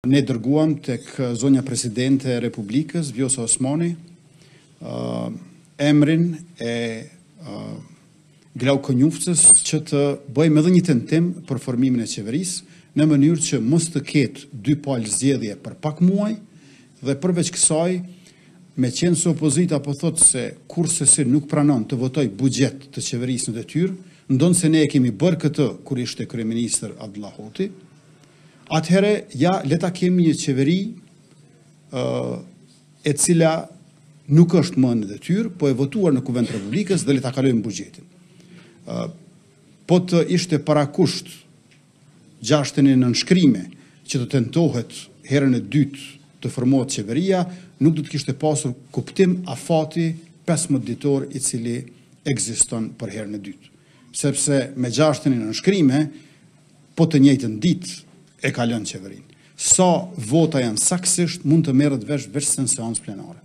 Ne dërguam tek zonja presidente e Republikës, Vjosa Osmani, emrin e Glau Konjuftës që të bëjmë edhe një tentim për formimin e qeverisë në mënyrë që mos të ketë dy palë zgjedhje për pak muaj dhe përveç kësaj, me qenë se opozita po thotë se kurse si nuk pranon të votoj buxhet të qeverisë në detyrë, ndonë se ne e kemi bërë këtë kur ishte kryeministër Abdullah Hoti, atëherë ja leta kemi një qeveri e cila nuk është më në detyrë, po e votuar në Kuvend të Republikës dhe leta kalojmë buxhetin. Po të ishte parakusht gjashtën e nënshkrime që të tentohet herën e dytë të formohet qeveria, nuk do të kishte pasur kuptim afati 15 ditor i cili ekziston për herën e dytë. Sepse me gjashtën e nënshkrime, po të njëjtën ditë e kalon qeverinë. Sa vota janë saktësisht mund të merret vesh në seancë plenare.